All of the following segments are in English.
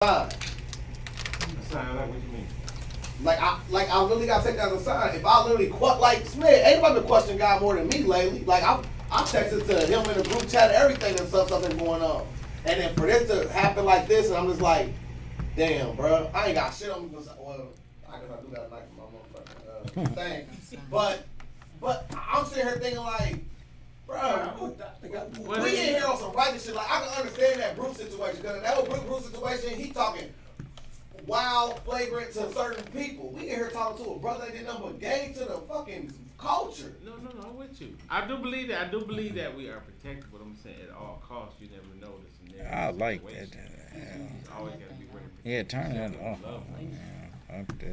sign. A sign like what you mean? I really gotta take that as a sign. If I literally like SMED, ain't nobody been questioning God more than me lately. Like I texted to him in the group chat, everything and something going on. And then for this to happen like this, and I'm just like, damn, bro, I ain't got shit on me. Well, I guess I do got a knife in my motherfucking thing. But I'm sitting here thinking like, bro, we in here on some righteous shit. Like I can understand that Bruce situation, because that whole Bruce situation, he talking wild, flagrant to certain people. We in here talking to a brother that did nothing but gay to the fucking culture. No, I'm with you. I do believe that we are protected, but I'm saying at all costs, you never know this. I like that. Always gotta be ready. Yeah, turn that off.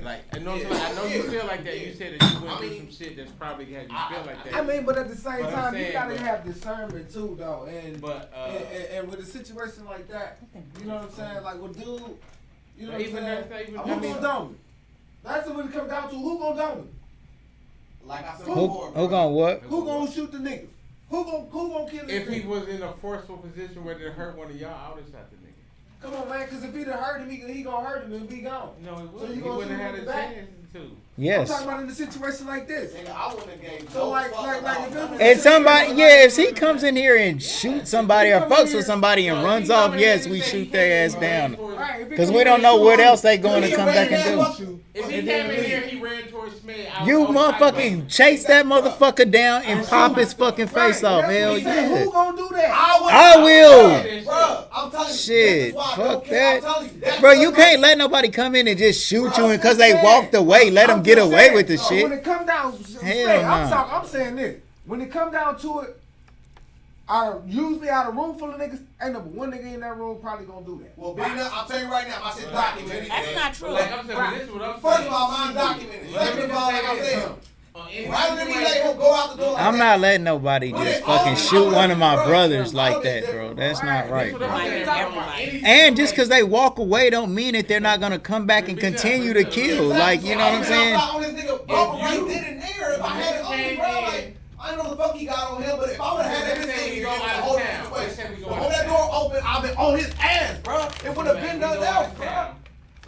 Like, I know you feel like that. You said that you went through some shit that's probably had you feel like that. I mean, but at the same But time, saying, you gotta have discernment too, though. And and with a situation like that, you know what I'm saying? Like, well, dude, you know what I'm even saying? even Who gonna dome it? That's what it comes down to. Who gonna dome it? Like I said Who gonna what? Who gonna shoot the nigga? Who gonna kill the if he nigga? was in a forceful position where it hurt one of y'all, I would have shot the nigga. Come on, man, because if he'd have hurt him, he gonna hurt him and be gone. No, he So wouldn't. you He gonna wouldn't shoot have had him a in the back? chance to. Yes. I'm talking about in a situation like this. Nigga, I wouldn't have gave So no like fuck if about it And somebody, yeah, if he comes in here and shoots somebody or fucks with somebody and runs off, yes, we shoot their ass down. Because we don't know what else they going to come back and do. If he came in here, he ran towards me. You motherfucking chase that motherfucker down and pop his fucking face off. Hell yeah. Who gonna do that? I will. Bro, I'm telling you. Shit, fuck that. That. Bro, you can't let nobody come in and just shoot you and because they walked away, let them get away with the When shit. it come down, Hell nah. I'm saying this. When it come down to it, usually out of a room full of niggas, ain't number one nigga in that room probably gonna do that. Well, Beanut, I'll tell you right now, my shit documented. That's not true. Like I'm saying, this is what I'm saying. First of all, mine documented. Second of all, like I said, rather than me let him go out the door like I'm that, not letting nobody just fucking shoot one of my brothers like that, bro. That's not right, bro. And just because they walk away don't mean that they're not going to come back and continue to kill. Like, you know what I'm saying? on this nigga Bubba right then and there, if I had it on me, bro, like, I don't know the fuck he got on him, but if I would have had everything, go out of whole town. situation. When that door open, I've been on his ass, bro. It would have been nothing else, bro.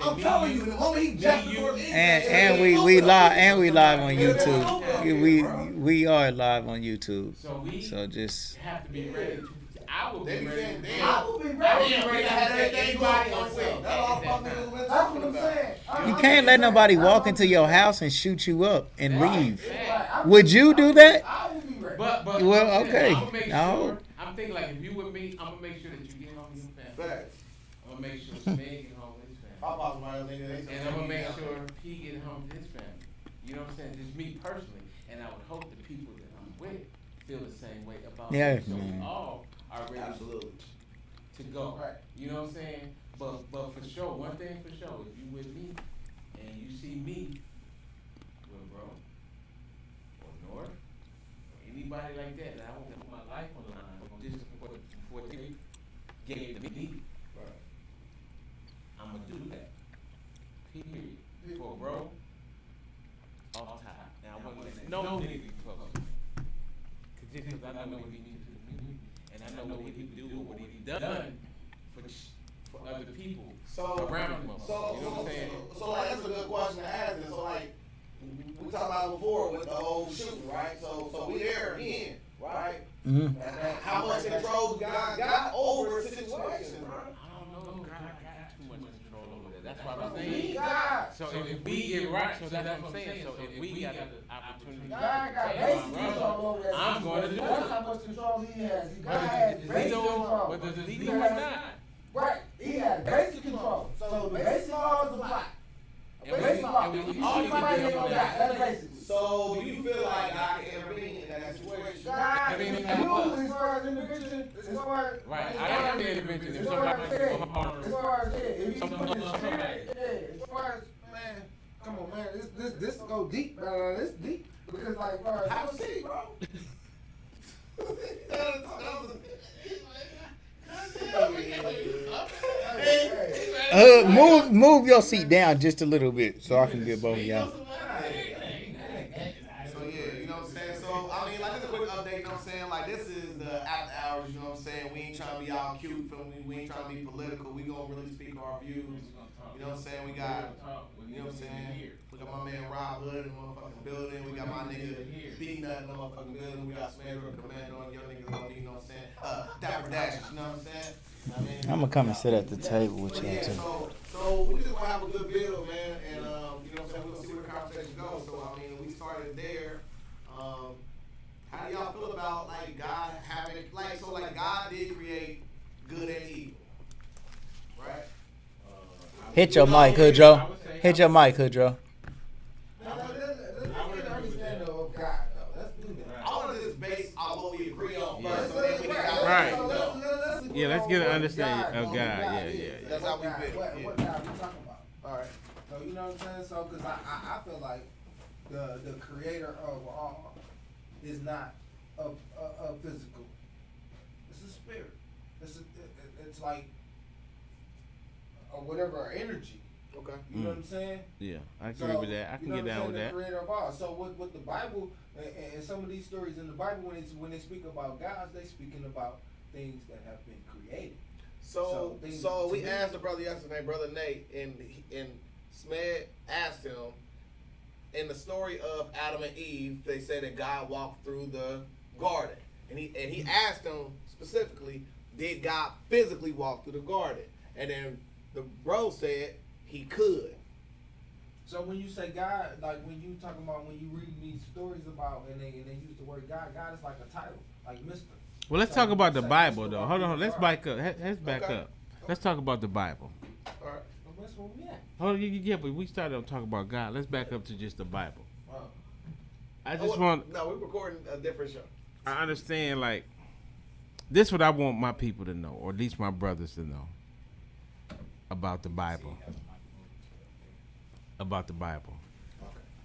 I'm telling you, the moment he jacked the door in, And we live on YouTube. We are live on YouTube. So just have to be ready. I will They be be ready. saying, damn, I will be ready to have everything going for himself. That's all fucking niggas been talking about. you can't let nobody walk into your house and shoot you up and leave. Would you do that? I will be ready. But Well, okay. I'm gonna make No. sure. I'm thinking like if you with me, I'm gonna make sure that you get home with your family. Facts. I'm gonna make sure Smeg get home with his family. Pop out my nigga. And I'm gonna make sure he get home with his family. You know what I'm saying? Just me personally. And I would hope the people that I'm with feel the same way about Yeah, me. So we man. all are ready Absolutely. to go. Right. You know what I'm saying? But for sure, one thing for sure, if you with me and you see me with bro or North or anybody like that, I won't put my life on the line just for they gave to me. Right. I'm gonna do that. Period. For bro, all time. Now I want no nigga close. Cause just 'cause I know what he means to the community, and I know what he do or what he done for other people around him. You know what I'm saying? So like that's a good question to ask. So like we talked about before with the whole shooting, right? So we there again, right? Mhm. How much control God got over the situation, bro? I don't know. God got too much control over that. That's what I'm We saying. got. So if we get right, so that's what I'm saying. So if we got the opportunity, God got basic control over that. I'm going to do That's it. how much control he has. God has basic control. Whether it's legal or not. Right. He has basic control. So the basic laws apply. And Basic law. we You shoot all need somebody, to they be on gonna die. that. That's basic. So do you feel like I can intervene in that situation? God, I mean, you, as far as intervention, as far as Right. I am the intervention. If as far somebody as go harm as far as if you Something put the else. spirit, as far as man, come on, man, this go deep, this deep because like as far as Have a seat, bro. Move your seat down just a little bit so I can get both of y'all. So yeah, you know what I'm saying? So I mean, like this is a quick update, you know what I'm saying? Like this is the after hours, you know what I'm saying? We ain't trying to be all cute, feel me? We ain't trying to be political. We gonna really speak our views. views. You know what I'm saying? We got, you know what I'm saying? We got my man Rob Hood in the motherfucking building. We got my nigga Beanut in the motherfucking building. We got SMED Commando on your niggas on, you know what I'm saying? Dapper Dashes, you know what I'm saying? I mean, I'm gonna come and sit at the table with y'all too. So we just gonna have a good build, man, and you know what I'm saying? We're gonna see where the conversation goes. So I mean, we started there. How do y'all feel about like God having like God did create good and evil, right? Hit your mic, Hoodro. Hit your mic, Hoodro. I want to just base on what we agree on first, so then we can Right. Yeah, let's get an understanding of God. Yeah. That's how we What build. God we talking about? All right. So you know what I'm saying? So because I feel like the creator of all is not a physical. It's a spirit. It's like or whatever energy. Okay. You know what I'm saying? Yeah, I agree with that. I can get down with that. The creator of all. So with the Bible and some of these stories in the Bible, when they speak about gods, they speaking about things that have been created. So we asked the brother yesterday, Brother Nate, and SMED asked him, in the story of Adam and Eve, they said that God walked through the garden. And he asked him specifically, did God physically walk through the garden? And then the bro said he could. So when you say God, like when you talking about when you read these stories about and they use the word God, God is like a title, like Mr. Well, let's talk about the Bible, though. Hold on. Let's back up. Let's back Okay. up. Let's talk about the Bible. All right. That's where we at. Oh, yeah, but we started on talking about God. Let's back up to just the Bible. Wow. I just want. No, we're recording a different show. I understand, like, this is what I want my people to know, or at least my brothers to know about the Bible. About the Bible.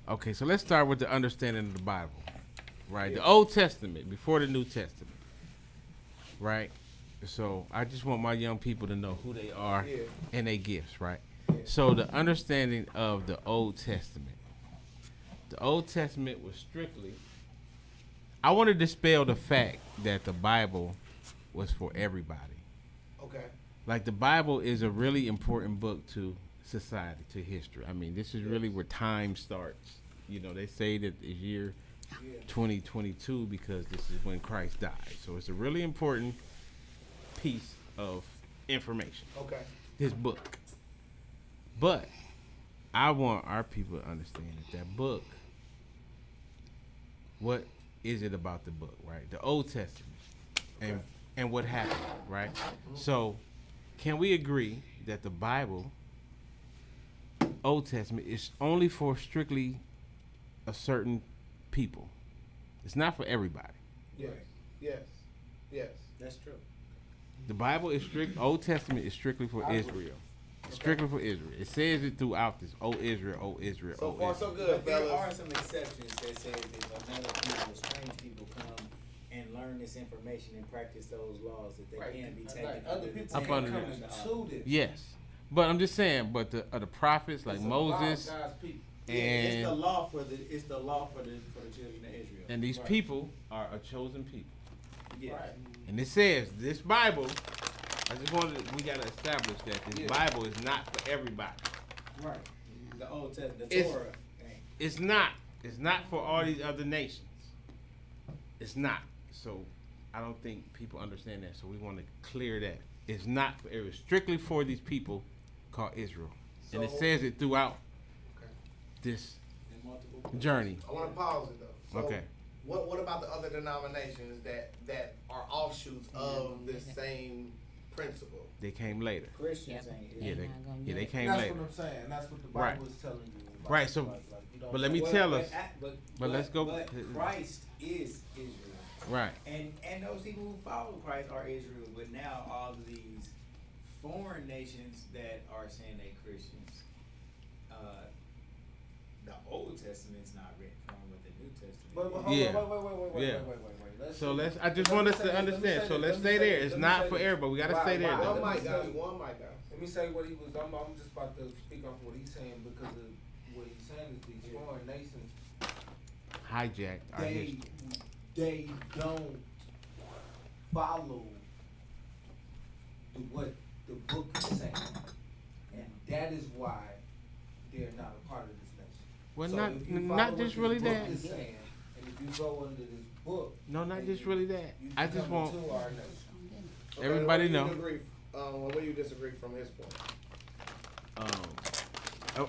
Okay, so let's start with the understanding of the Bible, right? Yeah. The Old Testament, before the New Testament, right? So I just want my young people to know who they are and their gifts, right? So the understanding of the Old Testament. The Old Testament was strictly, I want to dispel the fact that the Bible was for everybody. Okay. Like, the Bible is a really important book to society, to history. I mean, this is really where time starts. You know, they say that it's year 2022 because this is when Christ died. So it's a really important piece of information. Okay. This book. But I want our people to understand that book, what is it about the book, right? The Old Testament and what happened, right? So can we agree that the Bible, Old Testament, is only for strictly a certain people? It's not for everybody. Yes. That's true. The Bible is strict. Old Testament is strictly for Israel. It's strictly for Israel. It says it throughout this. Oh Israel, oh Israel, So oh far, Israel. so good, But there fellas. are some exceptions that say that another people, strange people, come and learn this information and practice those laws, that they can be taken Like other people Up ain't under coming this. to this. Yes, but I'm just saying. But the prophets like It's about Moses God's people. It's the and law for the children of Israel. and these Right. people are a chosen people. Yeah. Right. And it says this Bible. I just wanted we gotta establish that this Bible is not for everybody. Right. The Old Testament, the It's- Torah. ain't. It's not. It's not for all these other nations. It's not. So I don't think people understand that. So we want to clear that. It's not. It was strictly for these people called Israel, and it So- says it throughout Okay. this In multiple journey. I want to pause it though. So Okay. What about the other denominations that are offshoots of this same principle? They came later. Christians ain't. Yeah, they came That's later. what I'm saying. That's what the Right. Bible is telling you. Like, Right, so- you don't But let me Well, tell but us. at- but let's go- But Christ is Israel. Right. And those people who follow Christ are Israel, but now all of these foreign nations that are saying they Christians, the Old Testament's not written from what the New Testament But is. hold on, Yeah. wait. Yeah. Let's So see. let's. I just Let want me us say to this, let me understand. say So this, let's let me stay say there. this, It's let me not say for this. everybody. We gotta Right, stay there. right. Though. One mic, guys. One mic, guys. Let me say what he was. I'm just about to speak off what he's saying because of what he's saying is these foreign nations Hijacked our history. they don't follow what the book is saying, and that is why they're not a part of this nation. Well, So not if you not follow just what really this book that. is saying, and if you go under this book, No, not and just you- really that. you I just come want into our nation. Okay, everybody where know. do you disagree, where do you disagree from his point?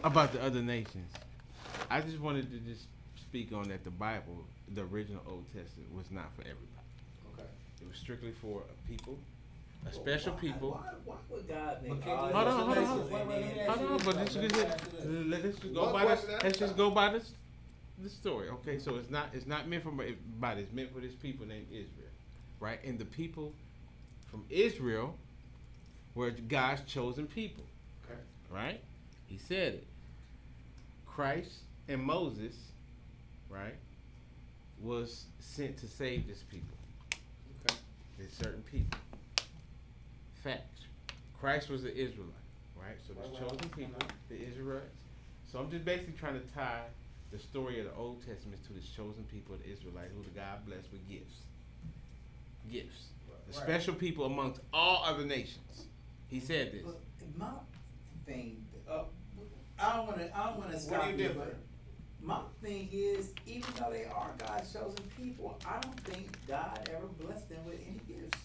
About the other nations. I just wanted to just speak on that the Bible, the original Old Testament, was not for everybody. Okay. It was strictly for a people, a special Why- people. Why would God make Okay, all hold on, these hold on. nations Wait, and let me then- ask Hold you on, this, but though. let's Let me just ask you this. let's just go One by question the, at a let's just time. go by the story. Okay, so it's not meant for everybody. It's meant for this people named Israel, right? And the people from Israel were God's chosen people, Okay. right? He said it. Christ and Moses, right, was sent to save this people. Okay. There's certain people. Facts. Christ was an Israelite, right? So there's chosen people, the Israelites. So I'm just basically trying to tie the story of the Old Testament to this chosen people, the Israelites, who the God blessed with gifts. Gifts. The Right. special people amongst all other nations. He said this. But my thing, I don't wanna stop Where do you you, differ? but my thing is, even though they are God's chosen people, I don't think God ever blessed them with any gifts.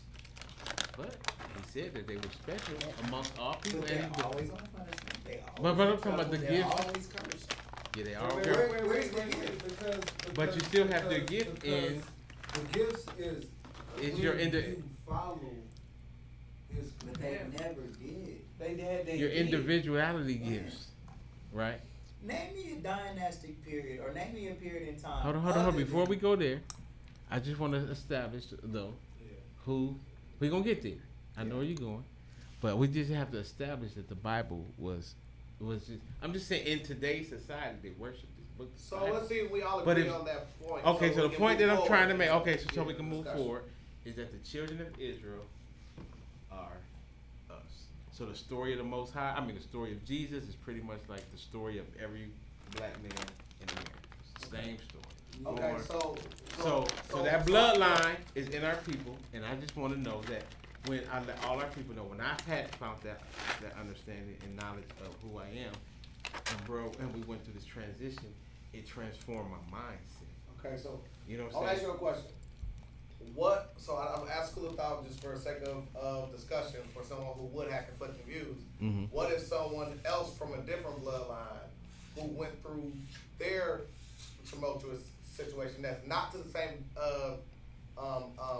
But he said that they were special amongst all people. But they're And always on punishment. They always But I'm in talking about trouble. the They're gifts. always cursed. yeah, they are. Where's the gift? Because, But you still have their gift in- The gifts is your when you follow his But they commandments. never did. They Your did. individuality gifts, right? Name me a dynastic period, or name me a period in time. Hold on. other Before than- we go there, I just want to establish though Yeah. who we gonna get there. I know where you're going, but we just have to establish that the Bible was just. I'm just saying in today's society they worship this book. the So Bible. let's see if we all But agree if- on that point. Okay, so we the can point move that I'm trying to forward. make, okay, so Yeah, we can move discussion. forward, is that the children of Israel are us. So the story of the Most High, the story of Jesus is pretty much like the story of every black man in America. It's the same story. Okay, Born- so So that bloodline is in our people, and I just want to know that when I let all our people know, when I've had found that understanding and knowledge of who I am, and we went through this transition, it transformed my mindset. Okay, so You know what I'll I'm ask saying? you a question. I'm asking school of thought just for a sake of discussion for someone who would have conflicting views. Mhm. What if someone else from a different bloodline who went through their tumultuous situation that's not to the same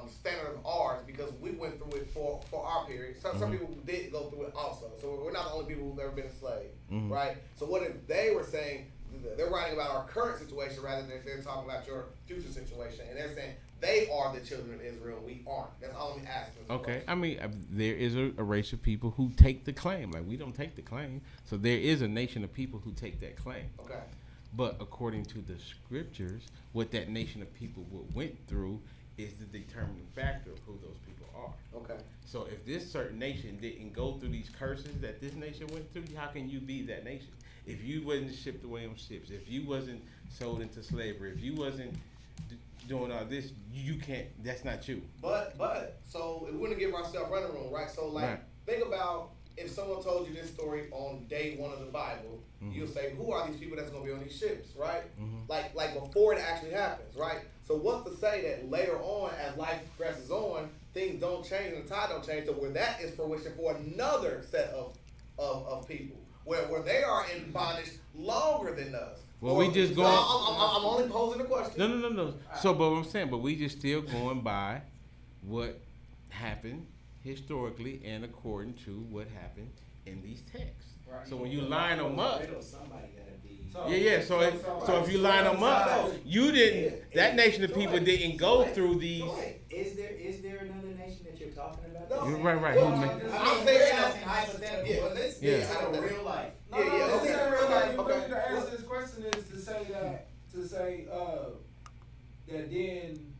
standard of ours, because we went through it for our period. Some Mhm. people did go through it also. So we're not the only people who've ever been enslaved, Mhm. right? So what if they were saying they're writing about our current situation rather than they're talking about your future situation, and they're saying they are the children of Israel, we aren't. That's all I'm asking. Okay, there is a race of people who take the claim. Like, we don't take the claim. So there is a nation of people who take that claim. Okay. But according to the scriptures, what that nation of people went through is the determining factor of who those people are. Okay. So if this certain nation didn't go through these curses that this nation went through, how can you be that nation? If you wasn't shipped away on ships, if you wasn't sold into slavery, if you wasn't doing all this, you can't. That's not you. But so if we're gonna give ourselves running room, right? So like, Right. think about if someone told you this story on day one of the Bible, Mhm. you'll say, who are these people that's gonna be on these ships, right? Mhm. Like before it actually happens, right? So what's to say that later on, as life progresses on, things don't change and the tide don't change, so where that is fruition for another set of people, where they are in bondage longer than us. Well, we just No, going- I'm only posing a question. No. So, but what I'm saying, but we just still going by what happened historically and according to what happened in these texts. Right. So when you line them up, Somebody gotta be. yeah. So if you line them up, you didn't. That nation of people didn't go through these. Is there another nation that you're talking about? No. You're right. Well, Who ma- I'm We're saying asking hypothetical, Yeah. but let's Yeah. get to the real life. Yeah, okay. This ain't real life. Okay. The answer to this question is to say that then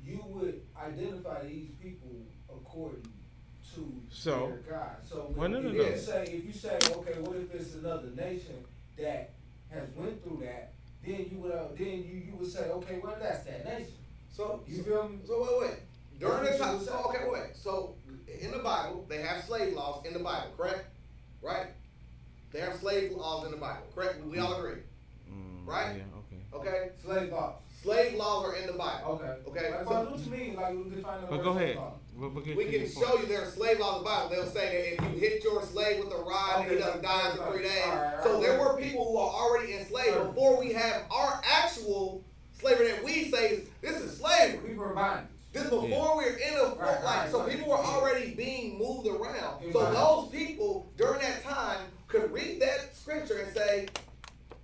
you would identify these people according to So- their God. So Well, no. if you say, okay, what if it's another nation that has went through that, then you would say, okay, well, that's that nation. So You feel me? So wait. During That's the what time, you so would say. okay, wait. So in the Bible, they have slave laws in the Bible, correct? right? There are slave laws in the Bible, correct? We all agree, right? Yeah, okay. Okay? Slave laws. Slave laws are in the Bible. Okay. Like, What do you mean? Like, we define the But word go slave ahead. law. We can show you there are slave laws in the Bible. They'll say that if you hit your slave with a rod and he doesn't die after 3 days. So there were people who are already enslaved before we have our actual slavery that we say is, this is slavery. We were bondage. This before we're in a so people were already being moved around. So those people during that time could read that scripture and say,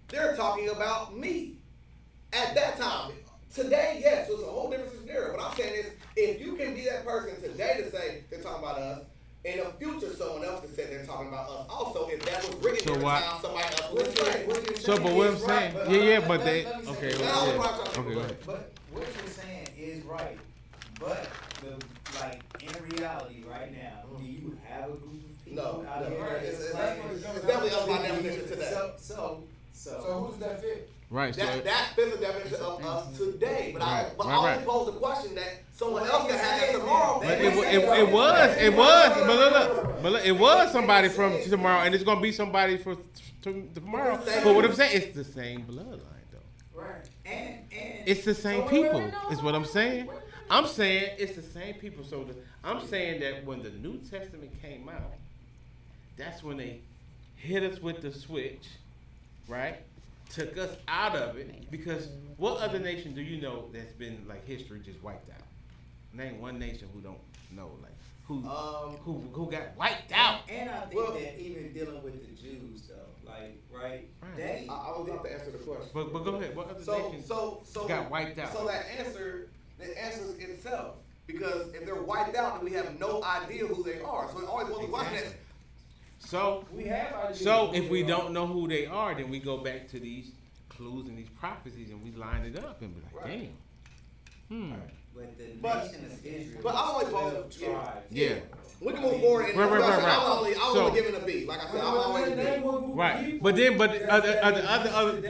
they're talking about me. At that time. Today, yes, it's a whole different scenario. What I'm saying is, if you can be that person today to say they're talking about us, in the future someone else can say they're talking about us. Also, if that was written So every why- time somebody else was saying. So, but what I'm saying, but they, let me say okay, this. well, yeah. Okay, go ahead. But what you're saying is right. But in reality, right now, do you have a group of people No, out no. here? It's definitely up my definition today. So So who does that fit? Right, so, That fits the definition of us today. But I Right. only pose the question that someone else can have that tomorrow. but it was somebody from tomorrow, and it's gonna be somebody for tomorrow. But what I'm saying, it's the same bloodline, though. right, and It's the same people, is what I'm saying. I'm saying it's the same people. So I'm saying that when the New Testament came out, that's when they hit us with the switch, right? Took us out of it, because what other nation do you know that's been like history just wiped out? Name one nation who don't know, like who got wiped out. And I think that even dealing with the Jews, though, right? They, I was about to answer the question. But go ahead. What other nations So got wiped out? So the answer is itself. Because if they're wiped out, then we have no idea who they are. So it always was a question. So We have ideas So who if they we are. don't know who they are, then we go back to these clues and these prophecies, and we line it up and be like, Right. damn. but the But- nation of Israel, but I'm only 12 posing- tribes. Yeah. We can move forward in the Right. discussion. I'm So- only giving a B. Like I said, I'm always a B. Right. But then, but other I'm on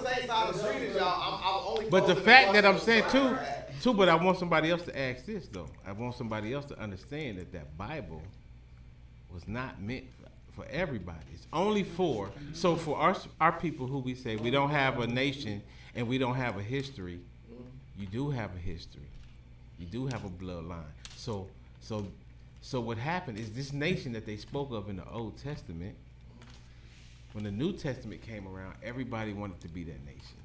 the same side of the street as y'all. I'm only But the posing fact that I'm question saying from too, side. but I want somebody else to ask this though. I want somebody else to understand that Bible was not meant for everybody. It's only for. So for our people who we say we don't have a nation and we don't have a history, you do have a history. You do have a bloodline. So what happened is this nation that they spoke of in the Old Testament, when the New Testament came around, everybody wanted to be that nation.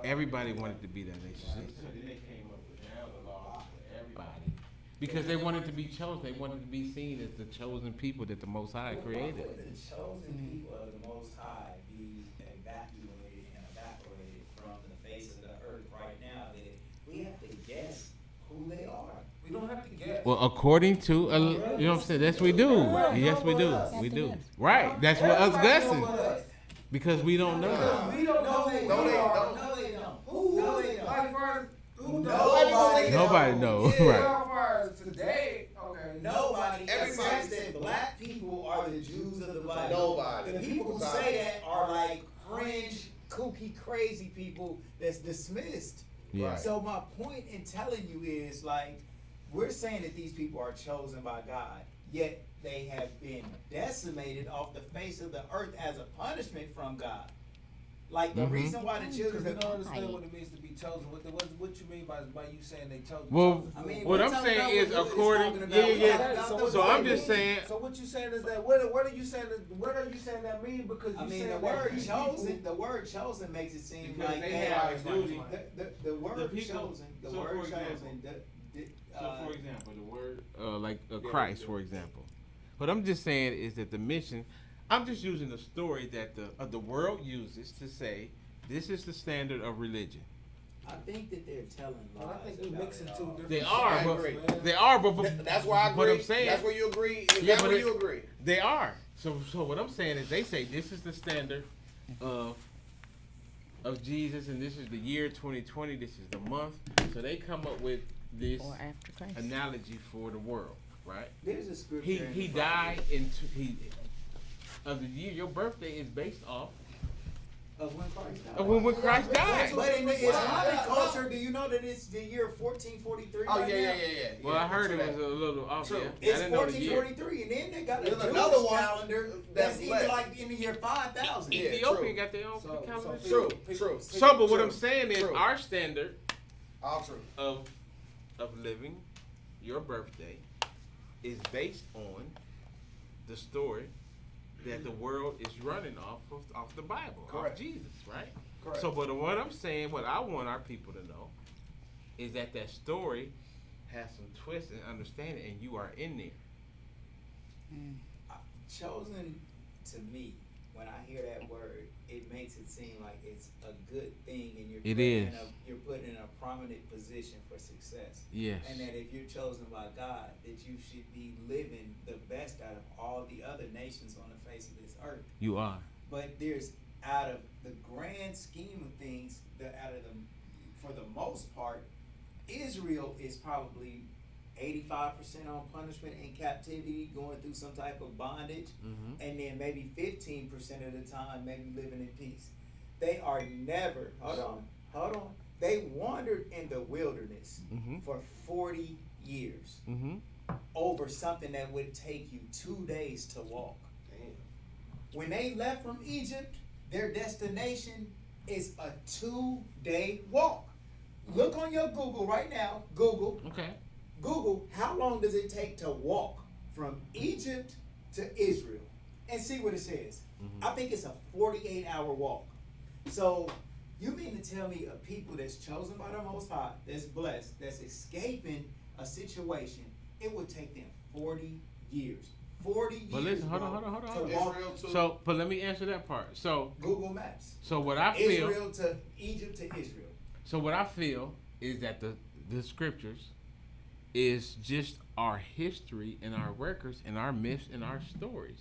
Everybody wanted to be that nation. So then they came up with the law for everybody. Because they wanted to be chosen. They wanted to be seen as the chosen people that the Most High created. Why would the chosen people of the Most High be evacuated and evaporated from the face of the earth right now that we have to guess who they are? We don't have to guess. Well, according to, you know what I'm saying? That's what we do. Yes, we do. We do. Right. That's what us guessing. Because we don't know. We don't know who No, we they are. don't. No, they don't. Who No, is they it? don't. Like for who Nobody Nobody knows. Yeah, Right. as far as today, okay. Nobody Everybody- says that black people are the Jews of the Bible. Nobody. The people who say that are like fringe, kooky, crazy people that's dismissed. Yeah. So my point in telling you is like, we're saying that these people are chosen by God, yet they have been decimated off the face of the earth as a punishment from God. Like the reason why the children Because they of don't understand what it means to be chosen. What you mean by you saying they chosen? Well, I mean, what we're I'm talking saying about is what Luke is according, talking about. yeah. We're talking about So what I'm they just mean. saying, So what you saying is that what are you saying? What are you saying that mean? Because you I mean, saying the that word these chosen. people- The word chosen makes it seem Because like they they have are duty. the word The people- chosen. The so word for example- chosen. So for example, the word Christ, for example. What I'm just saying is that the mission. I'm just using the story that the world uses to say this is the standard of religion. I think that they're telling lies. I think we about mixing it two all. different. They are, I agree. but That's where I agree. What I'm saying, That's where you agree. Yeah, That's but where it- you agree. they are. So what I'm saying is they say this is the standard of Jesus, and this is the year 2020. This is the month. So they come up with this Or after Christ. analogy for the world, right? There's a scripture. He in the died Bible. of the year. Your birthday is based off Of when Christ died. Of when Christ died. But in the Islamic culture, do you know that it's the year 1443? Oh, right yeah. now? Well, I heard it was a little off. True. Yeah. I It's didn't know the year. 1443, and then they got a There's Jewish another one calendar that's that's less. even like in the year 5000. Yeah, Ethiopia true. got their own So- calendar. so- True. So, but what True. I'm saying is, True. our standard All true. of living your birthday is based on the story that the world is running off the Bible, Correct. off Jesus, right? Correct. So, but what I'm saying, what I want our people to know, is that story has some twist and understanding, and you are in there. Chosen, to me, when I hear that word, it makes it seem like it's a good thing, and you're It put is. you're put in a prominent position for success. Yes. And that if you're chosen by God, that you should be living the best out of all the other nations on the face of this earth. You are. But there's, out of the grand scheme of things, for the most part, Israel is probably 85% on punishment and captivity, going through some type of bondage, and then maybe 15% of the time maybe living in peace. They are never, hold on, they wandered in the wilderness for 40 years over something that would take you 2 days to walk. Damn. When they left from Egypt, their destination is a 2-day walk. Look on your Google right now. Google, how long does it take to walk from Egypt to Israel? And see what it says. I think it's a 48-hour walk. So you mean to tell me a people that's chosen by the Most High, that's blessed, that's escaping a situation, it would take them 40 years. 40 years. But listen, hold bro, on. to walk. Israel to So, but let me answer that part. So, Google Maps. so what I feel. Israel to Egypt to Israel. So what I feel is that the scriptures is just our history and our records and our myths and our stories.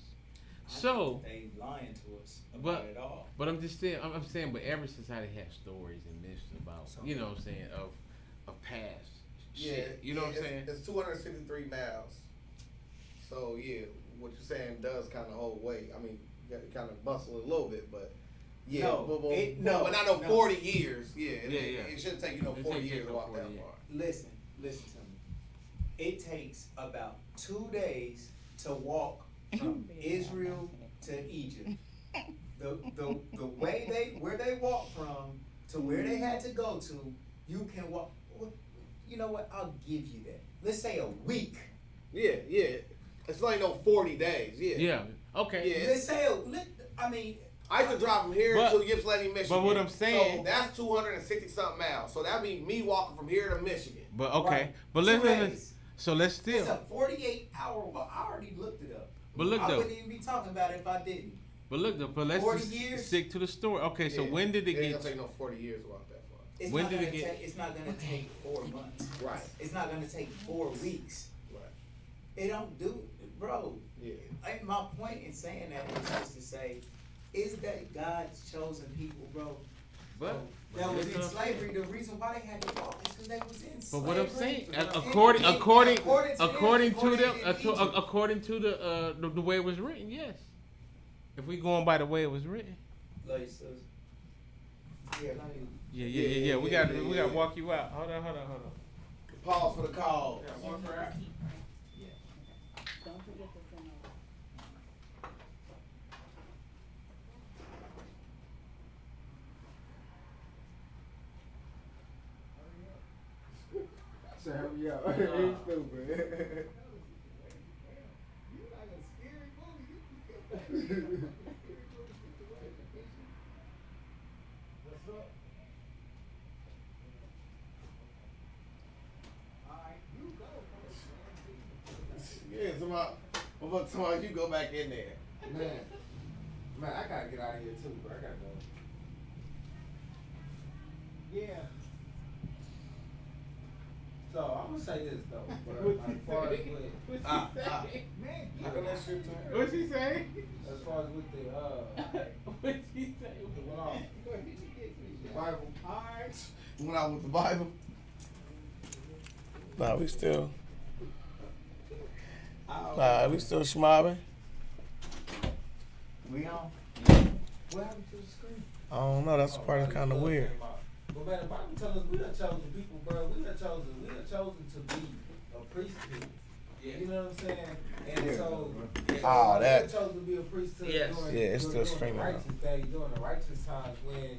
So, They lying to us but about it all. but I'm just saying I'm saying, but every society has stories and myths about you know what I'm saying of past shit. You know what I'm saying? It's 263 miles. So yeah, what you're saying does kind of hold weight. I mean, you got to kind of bustle it a little bit, but yeah, but not no 40 years. Yeah, it shouldn't take you no 40 years to walk that far. Listen to me. It takes about 2 days to walk from Israel to Egypt. The way where they walked from to where they had to go to, you can walk. You know what? I'll give you that. Let's say a week. Yeah. It's like no 40 days. Yeah. Okay. Yeah. Let's say I used to drive from here to Ypsilanti, Michigan. But what I'm saying, so that's 260 something miles. So that means me walking from here to Michigan. But okay, Right. but 2 let's days. so let's still. It's a 48-hour walk. I already looked it up. But look I though. wouldn't even be talking about it if I didn't. But look though. But let's 40 just years? stick to the story. Okay. So Yeah. when did it ain't get? gonna take no 40 years to walk that far. It's When not did it gonna get- take, it's not gonna take 4 months. Right. It's not gonna take 4 weeks. Right. It don't do it, bro. Yeah. And my point in saying that is just to say, is that God's chosen people, bro? But That was in listen- slavery. The reason why they had to walk is because they was in But slavery. what I'm saying, And according to Egypt. according to the way it was written, yes. If we going by the way it was written, Like, so, yeah, let me. yeah. We got to walk you out. Hold on. Pause for the call. Don't forget to send over. So hurry up. It's stupid. Yeah, tomorrow you go back in there. Man, I gotta get out of here too, bro. I gotta go. Yeah. So I'm gonna say this though, bro. As far as with, I can let you What's he say? as far as with the What's he say? the Bible. went out with the Bible. Nah, we still schmobbing. We on? What happened to the screen? I don't know. That's part of kind of weird. But man, the Bible tells us we are chosen people, bro. We are chosen to be a priesthood. You know what I'm saying? And so, Oh, that. we are chosen to be a priesthood. Yes. During, Yeah, it's still during streaming the now. righteous days, during the righteous times, when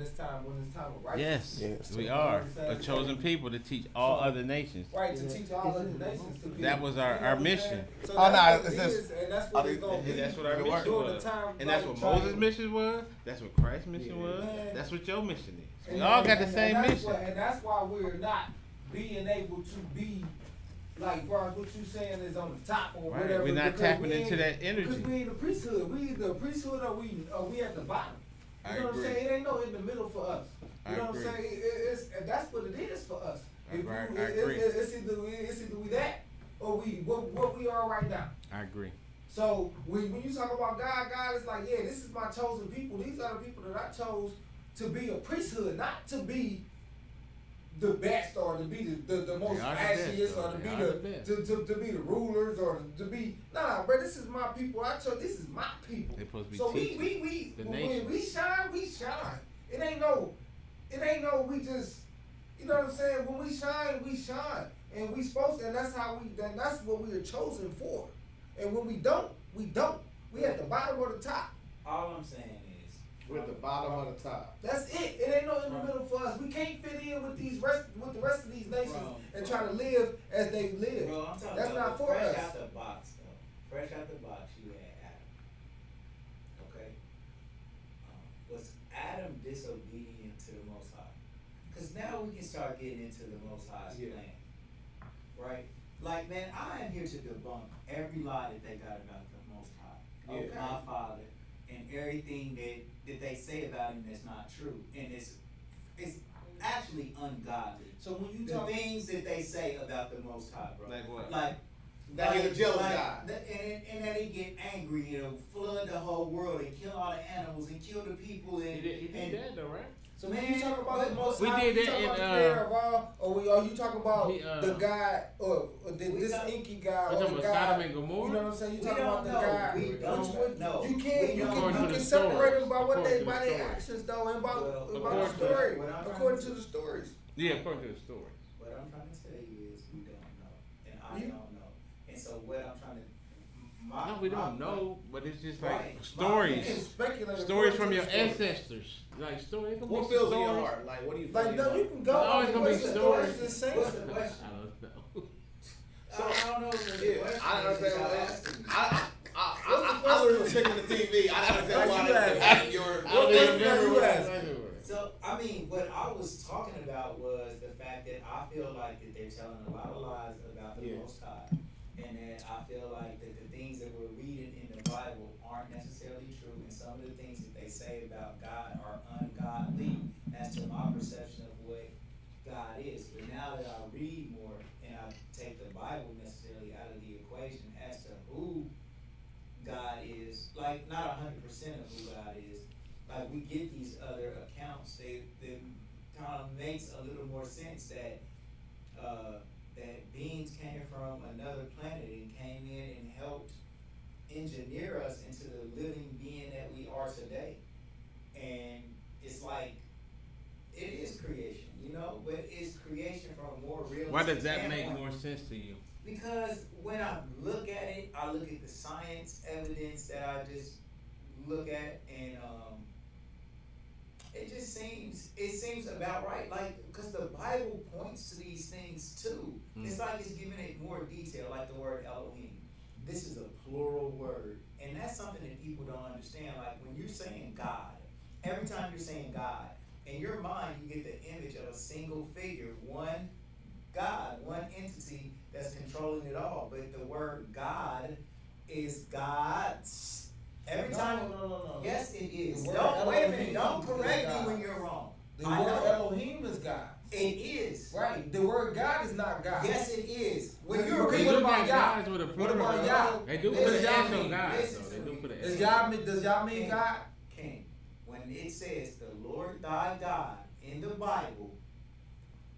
it's time of righteousness. Yes, Yeah, we so- are a chosen people to teach all other nations. Right, to teach all other nations to be. That was our mission. So Oh, that's no, what it's it just- is, and that's what it's gonna be. That's what our during mission the was. time, And that's like, what trying- Moses' mission was. That's what Christ's mission was. Man. That's what your mission is. We And- all got the and same that's mission. and that's why we're not being able to be like, far as what you saying is on the top or Right, whatever. we're not because tapping we into ain't- that energy. Because we in the priesthood. We either the priesthood or we at the bottom. I You know what I'm agree. saying? It ain't no in the middle for us. You I know what I'm agree. saying? It's and that's what it is for us. I If agree. you- I agree. It's either we that or we what we are right now. I agree. So when you talk about God is like, yeah, this is my chosen people. These are the people that I chose to be a priesthood, not to be the best or to be the most They are the best, flashiest though. or to They be are the best. to be the rulers or to be bro. This is my people. I chose. This is my people. They supposed to be So teaching we the when nation. we shine. It ain't no we just, you know what I'm saying? When we shine. And we supposed to, and that's what we are chosen for. And when we don't. We at the bottom or the top. All I'm saying is, We're at the bottom of the top. That's it. It ain't no in the middle for us. We can't fit in with the rest of these nations and try to live as they live. bro, I'm talking That's about not for fresh us. out the box, though. Fresh out the box, you had Adam. Okay? Was Adam disobedient to the Most High? Because now we can start getting into the Most High's plan. Right? Like, man, I am here to debunk every lie that they got about the Most High, of my Father, and everything that they say about him that's not true. And it's actually ungodly. So when you The talk, things that they say about the Most High, bro. Like what? Like, That he's a jealous guy. And then he get angry, flood the whole world and kill all the animals and kill the people and He did that though, right? so when you talk about the Most We High, did you that talk in, about the creator of all, or are you talking about he, the guy or this inky guy We're or talking the about guy? Sodom and Gomorrah? You know what I'm saying? You We talking don't about the know. guy? We don't know. You can't. You According to can the separate stories. them by what According to the their stories. actions though, and about Well, the according to- story, what I'm according trying to the stories. Yeah, according to the story. What I'm trying to tell you is we don't know, and I You- don't know. And so what I'm trying to, No, we don't know, but it's just like Right. You can stories. speculate Stories according from to your the story. ancestors. Like stories. What feels in your heart? Like, what do you feel? Like in your no, you heart? can go. It's always off gonna be what the stories. is saying. What's the question? I don't know. So I don't know if there's a Yeah, question. I understand. Y'all asking me. I literally was checking the TV. I understand why you they ask? have your. I don't question even remember you what I asked? said. So, I mean, what I was talking about was the fact that I feel like that they're telling a lot of lies about the Most High. And that I feel like that the things that we're reading in the Bible aren't necessarily true. And some of the things that they say about God are ungodly as to my perception of what God is. But now that I read more and I take the Bible necessarily out of the equation as to who God is, like not 100% of who God is, like we get these other accounts, they kind of makes a little more sense that that beings came from another planet and came in and helped engineer us into the living being that we are today. And it's like it is creation, but it's creation from a more real. Why does that make more sense to you? Because when I look at it, I look at the science evidence that I just look at, and it seems about right. Like, because the Bible points to these things too. It's like it's giving it more detail, like the word Elohim. This is a plural word, and that's something that people don't understand. Like when you're saying God, every time you're saying God, in your mind you get the image of a single figure, one God, one entity that's controlling it all. But the word God is God's. Every time. No. Yes, it is. The word Don't wait a minute. Elohim Don't is correct God. me when you're wrong. The I word know. Elohim is God. It is. Right. The word God is not God. Yes, it is. When What you're about reading Yah? guys with a What plural. about Yah? They do Listen, put it down listen, on guys, listen though. They to do me. put it. Does Yah mean God? King, when it says the Lord thy God in the Bible,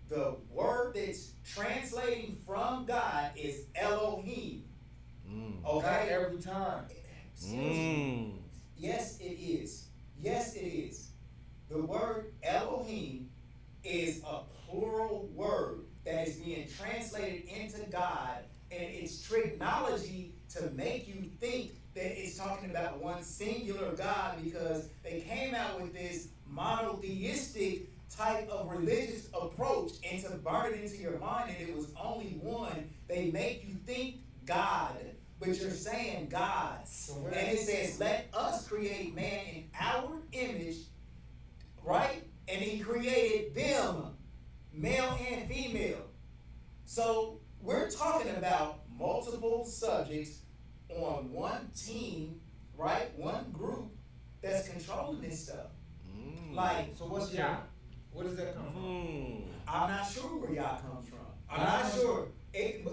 the word that's translating from God is Elohim. God Okay? every time. Excuse me. Yes, it is. singular God because they came out with this monotheistic type of religious approach and to burn it into your mind and it was only one. They make you think God, but you're saying gods. And it says, let us create man in our image, right? And he created them, male and female. So we're talking about multiple subjects on one team, right? One group that's controlling this stuff. Like, So what's Yah? Where does that come from? I'm not sure where Yah comes from. I'm not sure. It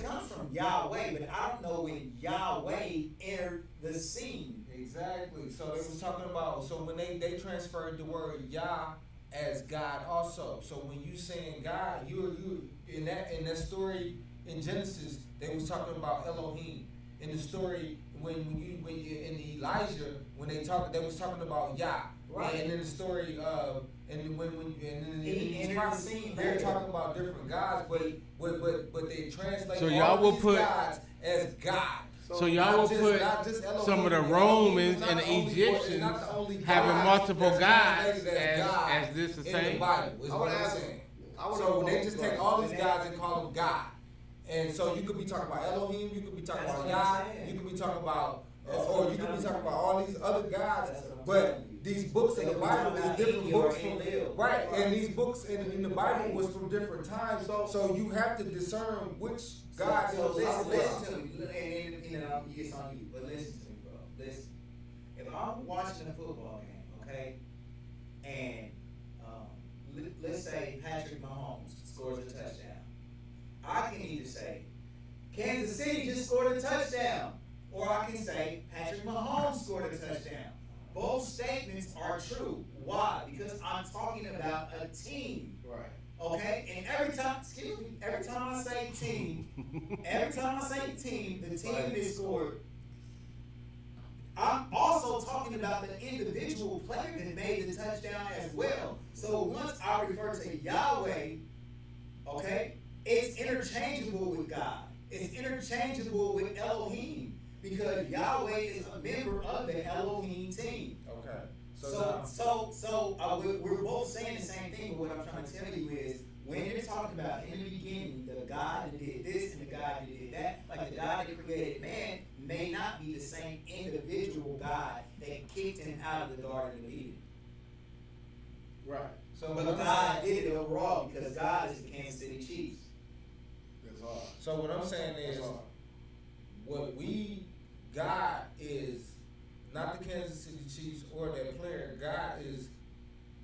comes from Yahweh, but I don't know when Yahweh entered the scene. Exactly. So they was talking about, so when they transferred the word Yah as God also. So when you saying God, you in that story in Genesis, they was talking about Elohim. In the story when you in Elijah, when they was talking about Yah. Right. And in the story and when in He entered the scene they're later. talking about different gods, but they translate So all y'all will these put- gods as God. So y'all will put some of the Romans and the Egyptians having multiple gods as this the in the same? Bible. Is I what wanna I'm ask- saying. I wanna So know they just one take all these gods and call them God. And so you could be talking about Elohim, you could be talking That's about what I'm Yah, saying. you could be talking about, That's what or I'm you could trying be to talking tell about you. all these other gods. That's what I'm But telling you. these books in They the could be Bible talking is about different Enki or books from Enlil. right, and these books in the Bible was from different times. So you have to discern which God So is talking listen about. to me, and it's on you, but listen to me, bro. Listen. If I'm watching a football game, okay, and let's say Patrick Mahomes scores a touchdown, I can either say Kansas City just scored a touchdown, or I can say Patrick Mahomes scored a touchdown. Both statements are true. Why? Because I'm talking about a team. Right. Okay, and every time I say team, the team that scored, I'm also talking about the individual player that made the touchdown as well. So once I refer to Yahweh, okay, it's interchangeable with God. It's interchangeable with Elohim because Yahweh is a member of the Elohim team. Okay. We're both saying the same thing, but what I'm trying to tell you is when you're talking about in the beginning, the God that did this and the God that did that, like the God that created man may not be the same individual God that kicked him out of the Garden of Eden. Right. So But God did it overall because God is the Kansas City Chiefs. That's all. So what I'm saying is, what God is not the Kansas City Chiefs or their player. God is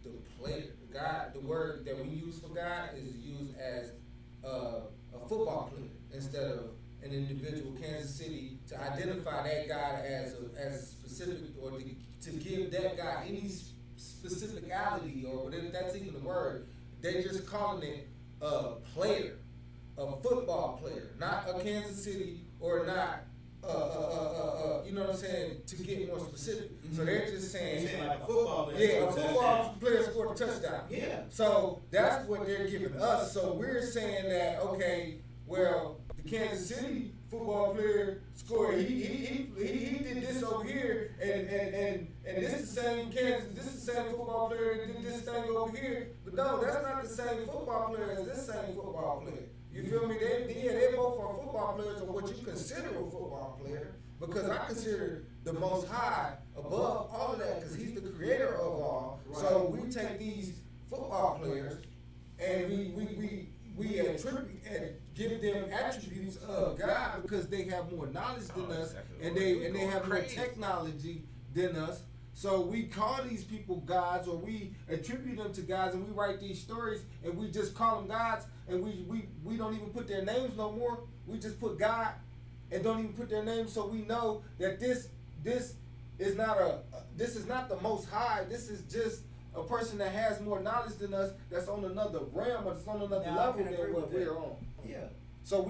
the player. God, the word that we use for God is used as a football player instead of an individual. Kansas City to identify that God as a specific, or to give that God any specificality, or whatever that's even the word. They're just calling it a player, a football player, not a Kansas City or not. You know what I'm saying? To get more specific, so they're just saying, Like a football player. yeah, a football player scored a touchdown. Yeah. So that's what they're giving us. So we're saying that, okay, well, the Kansas City football player scored. He did this over here, and this is the same this is the same football player that did this thing over here. But no, that's not the same football player as this same football player. You feel me? They both are football players, or what you consider a football player, because I consider the Most High above all of that, because He's the creator of all. Right. So we take these football players and we attribute and give them attributes of God because they have more knowledge than us, and they have more technology than us. So we call these people gods, or we attribute them to gods, and we write these stories and we just call them gods, and we don't even put their names no more. We just put God and don't even put their names, so we know that this is not the Most High. This is just a person that has more knowledge than us, that's on another realm, or that's on another level than what we're on. Yeah. So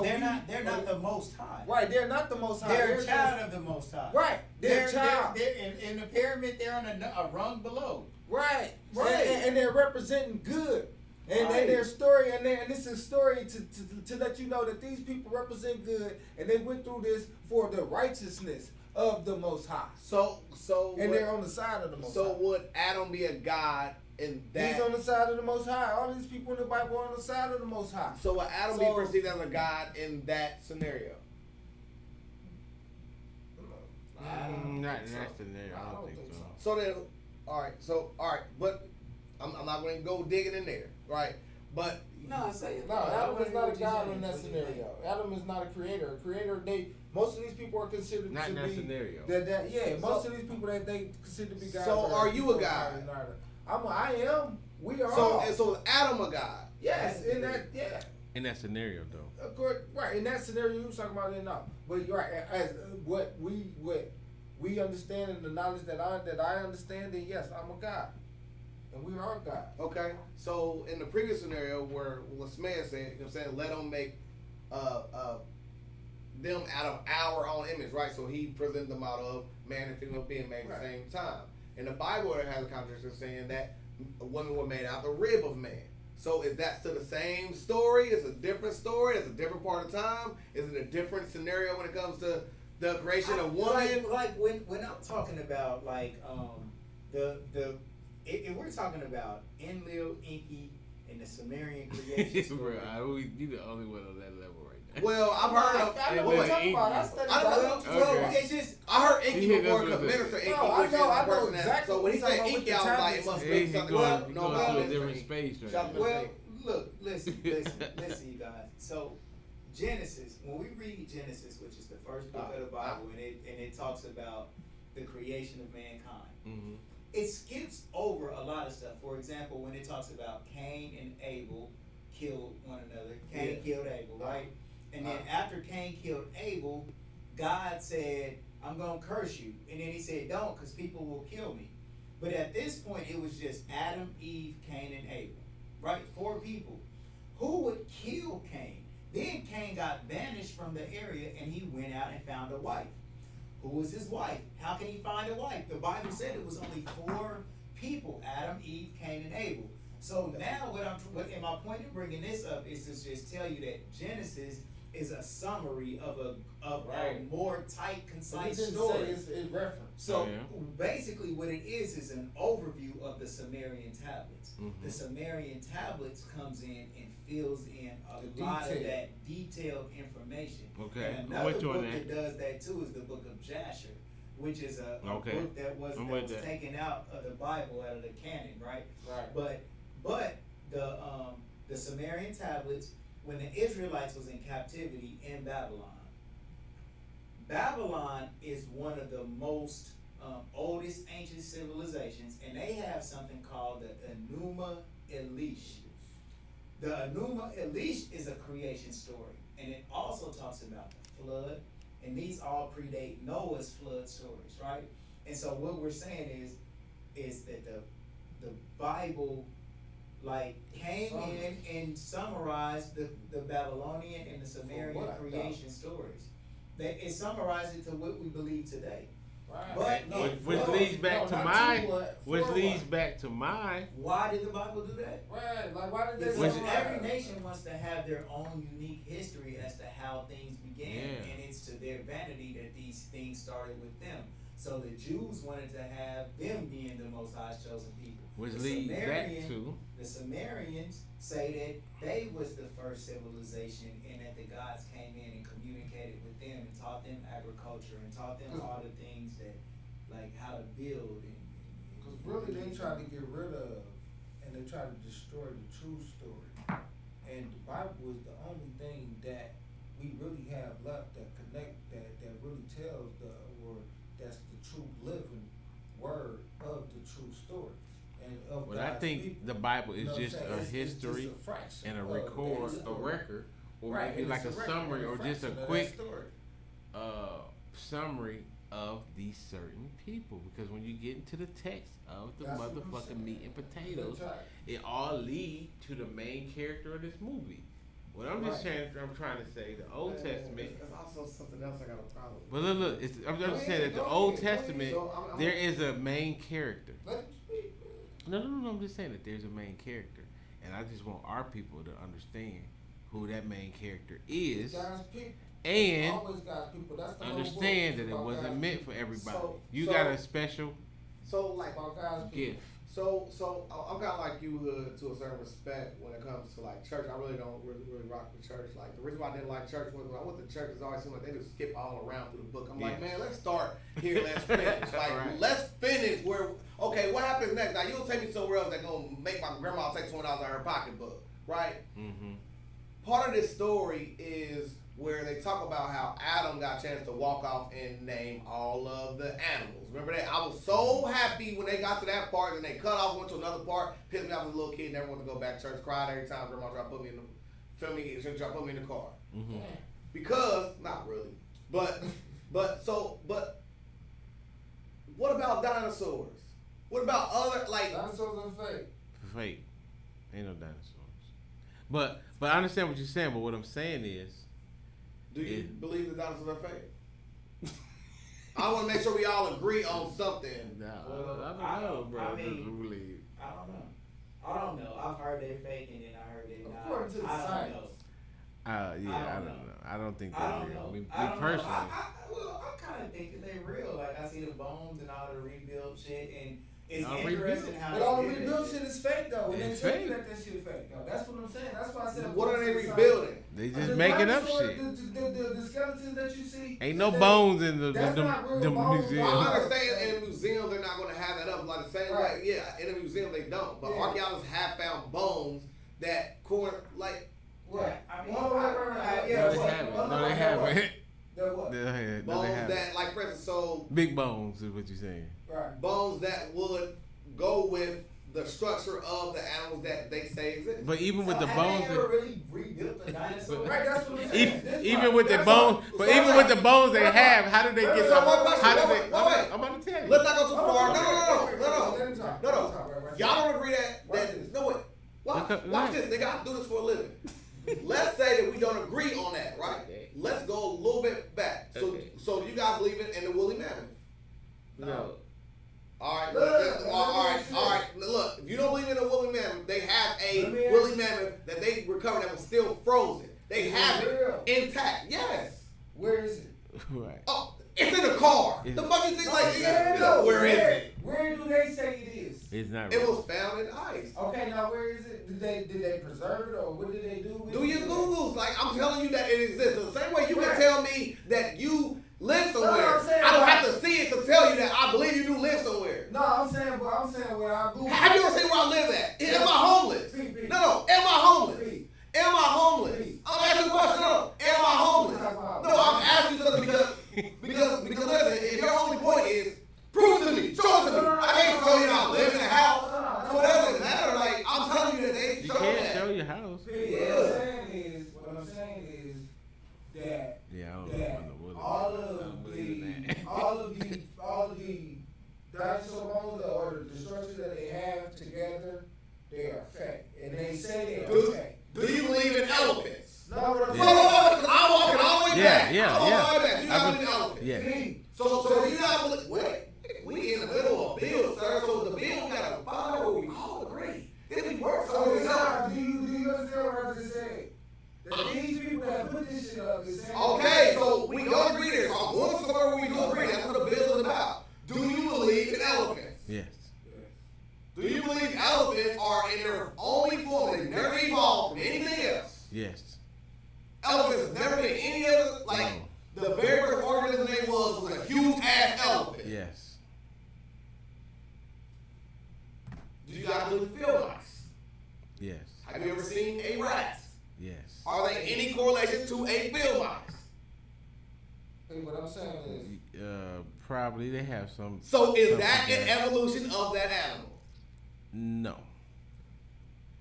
they're not the Most High. Right, they're not the Most High. They're a child of the Most High. Right, they're a child. They're in the pyramid. They're on a rung below. Right. Right. And they're representing good. And their story, and this is a story to let you know that these people represent good, and they went through this for the righteousness of the Most High. And they're on the side of the Most High. So would Adam be a god in that? He's on the side of the Most High. All these people in the Bible are on the side of the Most High. So would Adam be perceived as a god in that scenario? Not in that scenario. I don't think so. So then, all right, but I'm not going to go digging in there, right? But No, say it. No, Adam is not a god in that scenario. Adam is not a creator. A creator, most of these people are considered Not to in that be scenario. most of these people that they consider to be gods. So are you a god? I am. We are. So is Adam a god? Yes, in that, yeah. In that scenario, though. Of course, right. In that scenario you was talking about it now. But you're right. As what we understand and the knowledge that I understand, then yes, I'm a god. And we are God. Okay. So in the previous scenario where SMED said, you know what I'm saying, let them make them out of our own image, right? So he presented them out of man and female being made at the same time. In the Bible, it has a contradiction saying that women were made out the rib of man. So is that still the same story? It's a different story? It's a different part of time? Is it a different scenario when it comes to the creation of woman? Like when I'm talking about like if we're talking about Enlil, Enki, and the Sumerian creation story. You the only one on that level right now. Well, I've heard of. I know what you're talking about. I studied that. Well, it's just I heard Inky Yeah, before that's what because it Minister is. Inky, No, I which is know a person exactly that. So when he what said you're talking Inky, about I was with like, it the must Hey, be he something. going No, to a Minister different Inky. space right Shout out now. to Well, Inky. look, listen, you guys. So Genesis, when we read Genesis, which is the first book of the Bible, and it talks about the creation of mankind. Mm-hmm. It skips over a lot of stuff. For example, when it talks about Cain and Abel killed one another. Cain killed Abel, right? And then after Cain killed Abel, God said, I'm going to curse you. And then he said, don't, because people will kill me. But at this point, it was just Adam, Eve, Cain, and Abel, right? 4 people. Who would kill Cain? Then Cain got banished from the area, and he went out and found a wife. Who was his wife? How can he find a wife? The Bible said it was only 4 people: Adam, Eve, Cain, and Abel. So now, and my point in bringing this up is to just tell you that Genesis is a summary of a more tight, concise story. It's reference. So basically, what it is an overview of the Sumerian tablets. Mm-hmm. The Sumerian tablets comes in and fills in a lot of that detailed information. Okay, And I'm another with you on book that. that does that too is the book of Jasher, which is a Okay. book that was taken out of the Bible, out of the canon, right? Right. But the Sumerian tablets, when the Israelites was in captivity in Babylon. Babylon is one of the most oldest ancient civilizations, and they have something called the Enuma Elish. The Enuma Elish is a creation story, and it also talks about the flood, and these all predate Noah's flood stories, right? And so what we're saying is that the Bible came in and summarized the Babylonian and the Sumerian creation stories. It summarized it to what we believe today. Right. But Which leads back to my. Why did the Bible do that? Right. Like why did they? Because every nation wants to have their own unique history as to how things began, and it's to their vanity that these things started with them. So the Jews wanted to have them being the Most High's chosen people. Which leads back to the Sumerians say that they was the first civilization, and that the gods came in and communicated with them and taught them agriculture and taught them all the things that, like how to build. Because really they tried to get rid of, and they tried to destroy the true story. And the Bible is the only thing that we really have left that that really tells that's the true living word of the true story. And of Well, I God's think people. the Bible is You know what I'm just saying? a It's history just a fraction and a of record, that a story. record, or Right, maybe and like it's a record summary, and or just a fraction of that quick story. summary of these certain people. Because when you get into the text of the That's what I'm motherfucking saying. meat and potatoes, That's right. it all lead to the main character of this movie. What I'm just saying, I'm trying to say, the Old Testament. It's also something else I got a problem with. But look, I'm just saying that the Old Testament, there is a main character. Let him speak. No, I'm just saying that there's a main character, and I just want our people to understand who that main character is, God's people. And Always got people. That's the whole understand book. that it About wasn't guys. meant for everybody. So- You so- got a special So like, About guys. gift. so I'm kind of like you, Hood, to a certain respect when it comes to like church. I really don't really rock with church. Like the reason why I didn't like church was when I went to church, it always seemed like they just skip all around through the book. I'm like, Yeah. man, let's start here. Let's finish. Like, Right. let's finish where. Okay, what happens next? Now you'll take me somewhere else that's gonna make my grandma take $20 out of her pocketbook, right? Mm-hmm. Part of this story is where they talk about how Adam got a chance to walk off and name all of the animals. Remember that? I was so happy when they got to that part and they cut off, went to another part, pissed me off as a little kid, never wanted to go back to church, cried every time grandma tried to put me in the tried to put me in the car. Mm-hmm. Because, not really. But what about dinosaurs? What about other Dinosaurs are fake. Fake. Ain't no dinosaurs. But I understand what you're saying. But what I'm saying is, do you believe the dinosaurs are fake? I want to make sure we all agree on something. nah, Well, I don't know, bro. I mean, believe. I don't know. I've heard they fake and then I heard they not. According to the I don't science. know. Yeah, I don't know. I don't think they're I don't real. know. Me I don't personally. know. I kind of think that they're real. Like I see the bones and all the rebuild shit, and it's All interesting how. But all the they did that rebuild shit is fake though. And they It's tell you fake. that that shit fake though. That's what I'm saying. That's why I said. What are they according to the rebuilding? They science. just making up dinosaur- shit. The skeletons that you see. Ain't no they- bones in the That's not real bones. museum. Well, I understand in a museum they're not going to have that up like the same way. Right. Yeah, in a museum they don't. But Yeah. archaeologists have found bones that like What? I mean, Wait, yeah, No, they what- haven't. what- No, they what- haven't. That what? No, they bones haven't. that, like for instance, so Big bones is what you're saying. Right. bones that would go with the structure of the animals that they say exist. But even with So the have bones, they ever really rebuilt the dinosaur? But- Right. That's what I'm saying. even, This even part- with the that's bones, all. but So even I'm with the like- bones they Wait, have, how did they get wait, some? wait, wait, How did wait, they? wait. I'm about to tell you. Let's not go too Hold far. on, No, wait, no, wait, no, wait, no, let him talk. no, Let him no. talk, right. Y'all don't agree that Watch this. no wait. Watch this. They got to do this for a living. Let's say that we don't agree on that, right? Okay. Let's go a little bit back. So, Okay. so you guys believe in the woolly mammoth? No. All right, Look, all right. Look, if you don't believe in a woolly mammoth, they have a Let me ask woolly you- mammoth that they recovered that was still frozen. They have Real. it intact. Yes. Where is it? Right. Oh, it's in the car. Is The it? fucking thing, like, Yeah, where is it? Where do they say it is? It's not It real. was found in ice. Okay, now where is it? Did they preserve it or what did they do with Do it? your Googles. Like, I'm telling you that it exists. The same way you can Right. tell me that you live No, somewhere. I'm saying, I don't like- have to see it to tell you that I believe you do live somewhere. No, I'm saying where I Google. Have you ever seen where I live at? Am I homeless? Pete. No. Am I homeless? Pete. Am I homeless? Pete. I'm asking a question. No. Am I homeless? No, I'm asking you something because listen, if your only point is prove it to me, show it to me. I can't show you I live in a house. So it doesn't matter. Like, I'm telling you that they You show can't that. show your house. What I'm saying is that Yeah, I don't that know what all I don't of believe the that. all of the dinosaur bones or the structures that they have together, they are fake, and they say they are fake. Do you believe in elephants? No, what I'm No, saying. I'm walking all the way Yeah, back. yeah, I'm walking yeah. all the way back. You I not be- believe in elephants? Yeah. Pete, So you not believe? Wait, we in the middle of a bill, sir. So the bill, we gotta find out what we all agree. Then we work So something now, out. do you understand what I just said? That these people that put this shit up is saying. Okay, so we don't agree there. So I'm going to somewhere where we do agree. That's what the bill is about. Do you believe in elephants? Yes. Do you believe elephants are in their only form? They never evolved from anything else. Yes. Elephants have never been any other, like, the very first organism they was a huge ass elephant. Yes. Do you guys believe in field mice? Yes. Have you ever seen a rat? Yes. Are there any correlation to a field mice? Hey, what I'm saying is. Probably they have some. So is something that like an evolution of that animal? No.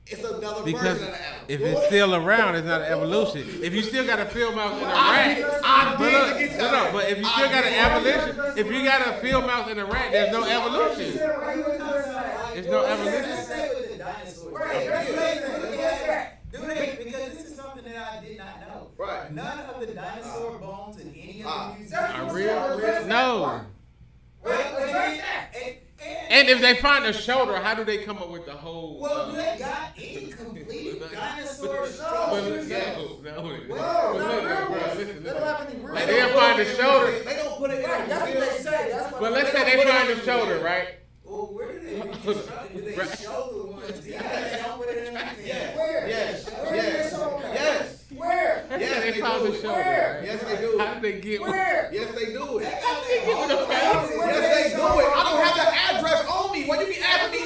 It's another Because version of the animal. if it's still around, it's not an evolution. If you still got a field mouse and a rat, I but did look, get no, that. but if you still got an evolution, if you got a field mouse and a rat, there's no evolution. There's no evolution. Let's stay with the dinosaurs. Right, that's what I'm saying. Do they? Because this is something that I did not know. Right. None of the dinosaur bones in any of the museums Are real? No. And And if they find a shoulder, how do they come up with the whole? well, do they got any complete dinosaur dinosaurs. But look, No. listen. They don't have any real. Like they'll find the shoulder. They don't put it in. Right, that's what they say. That's what But let's say they find the shoulder, right? Well, where did they show the ones? Yes. Where? Yes. Where Yes. did they show them? Yes. Where? Let's Yes, say they they found do the it. shoulder, Where? right? Yes, they do. How did they get one? Where? Yes, they do it. Get with the family. Yes, they do it. I don't have the address on me. When you be asking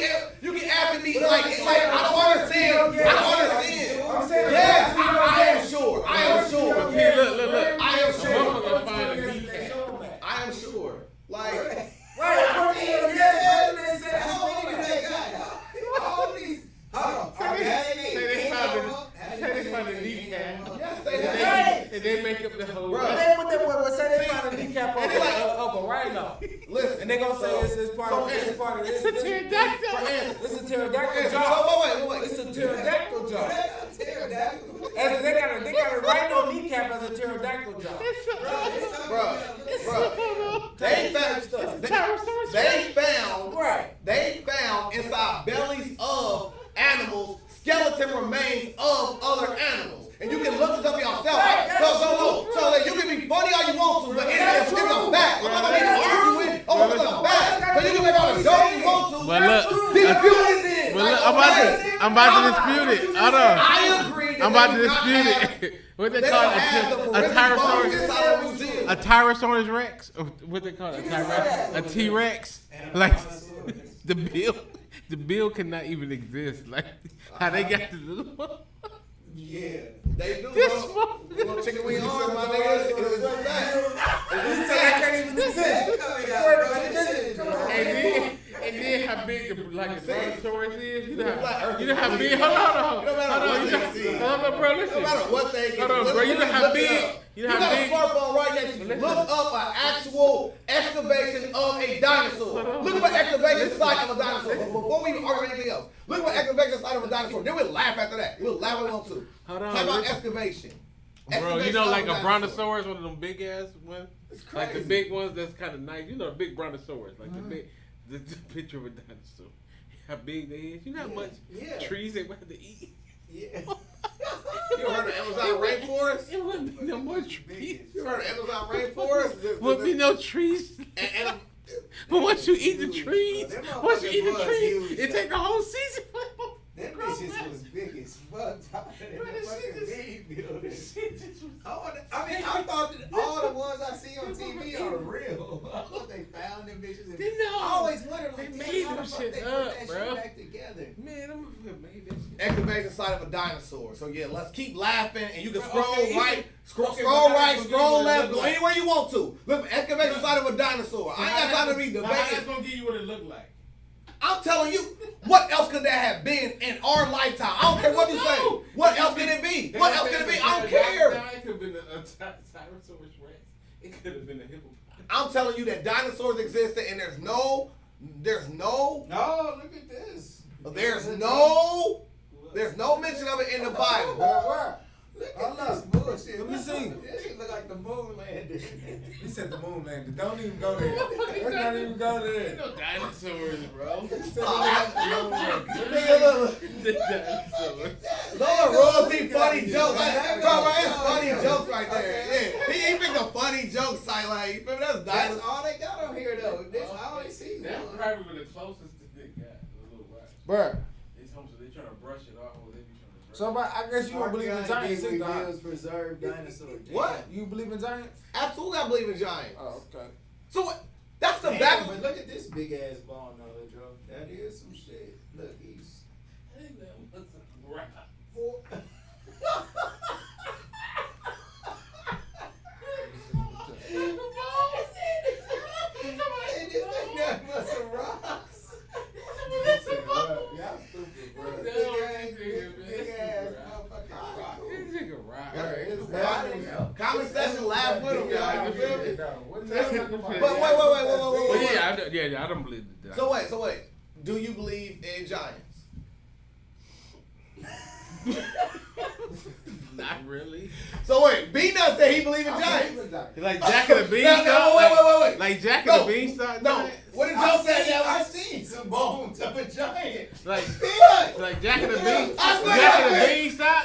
me, like, it's like, I don't understand. I don't understand. I'm saying Yes, I am sure. I am sure. Here, look. I am A sure. motherfucker find a kneecap. I am sure. Like, Right, according to the yes, they said all these. Hold on. Say they found a kneecap. yes, they have. And they make up the whole. Bruh. They put that what say they find a kneecap of a rhino. Listen. And they gonna say it's part of this. It's a pterodactyl. It's a pterodactyl jaw. So wait. It's a pterodactyl jaw. Pterodactyl. They got a rhino kneecap as a pterodactyl jaw. Bruh. They found inside bellies of animals skeleton remains of other animals. And you can look this up yourself. So that you can be funny all you want to, but it's a fact. I'm not gonna be arguing over the fact. So you can make all the jokes you want to. But look, Dispute it then. Well, look, I'm about to dispute it. Hold on. I agree. I'm about to dispute it. What they They call don't it? have the A forensic bones Tyrannosaurus? inside the museum. A Tyrannosaurus Rex? Or what they call it? A T-Rex? Like the bill cannot even exist. Like how they got the little. Yeah. They do, This bro. Little chicken wing arms, my nigga. It's a fact. It's a fact. And then how big the Brontosaurus is? You know how big? Hold on. Bro, listen. No matter what they Hold on, bro. You know how big? You know You how got a big? smartphone right next to you. Look up an actual excavation of a dinosaur. Look up an excavation site of a dinosaur. Before we even argue anything else, look up an excavation site of a dinosaur. Then we'll laugh after that. We'll laugh when we want to. Hold on, Talk about listen. excavation. Bro, you know, Excavation like of a dinosaur. Brontosaurus, one of them big ass ones? It's Like the crazy. big ones that's kind of nice. You know, the big Brontosaurus. Like the picture of a dinosaur. How big they is. You know how much trees they would have to eat? Yeah. You heard of Amazon rainforest? It wouldn't be no more trees. You heard of Amazon rainforest? Wouldn't be no trees. And But once you eat the trees, Them once you eat the motherfuckers trees, was huge, it take a whole season. Them bitches was big as fuck. I mean, I thought that all the ones I see on TV are real. I thought they found them bitches. And They know. I always wondered, They like, made how them the fuck shit they up, put that bro. shit back together. Man, I'm made that shit. excavation site of a dinosaur. So yeah, let's keep laughing, and you can scroll Okay, right, scroll okay, scroll but right, that's scroll gonna left, give go you what it anywhere you want to. Look, excavation site of a dinosaur. I ain't got time to be Now, how that's debating. gonna give you what it look like? I'm telling you, what else could that have been in our lifetime? I don't care what you say. What else can it be? What else can it be? I don't care. It could have been a Tyrannosaurus Rex. It could have been a hippopotamus. I'm telling you that dinosaurs existed, and there's no, No, look at this. there's no mention of it in the Bible. Where? Look at this bullshit. Let me see. This shit look like the moon landed. He said the moon landed. Don't even go there. Let's not even go Ain't there. no dinosaurs, bro. The dinosaurs. Those are royalty funny jokes. Like, bro, that's funny jokes right there. Yeah, he picked a funny joke site. Like, you feel me? That's That's dinosaurs. all they got on here though. This I only see That's one. probably been the closest that they got. The little rocks. Bruh. They told me they trying to brush it off, or they be trying to brush So, but I guess you don't believe in giants, either, huh? Reveals preserved dinosaur. What? You believe in giants? Absolutely, I believe in giants. Oh, okay. So what? That's the Damn, back. but look at this big ass bone though, Joe. That is some shit. Look, he's. I think that was a rock. Hey, this ain't nothing but some rocks. Y'all stupid, bro. Big ass motherfucking rock. This nigga rock. Comment section, laugh with them, y'all. You feel me? What is that talking about? But Well, wait. yeah, I don't believe that. So wait. Do you believe in giants? Not really. So wait, Beanut said he believed in giants. Like Jack of the Beanstalk. No, wait. Like Jack No, of the Beanstalk. No. giant? What did Joe say? I've seen some bones of a giant. Like Beanut, Like Jack and the Bean. I swear Jack and to the Beanstalk.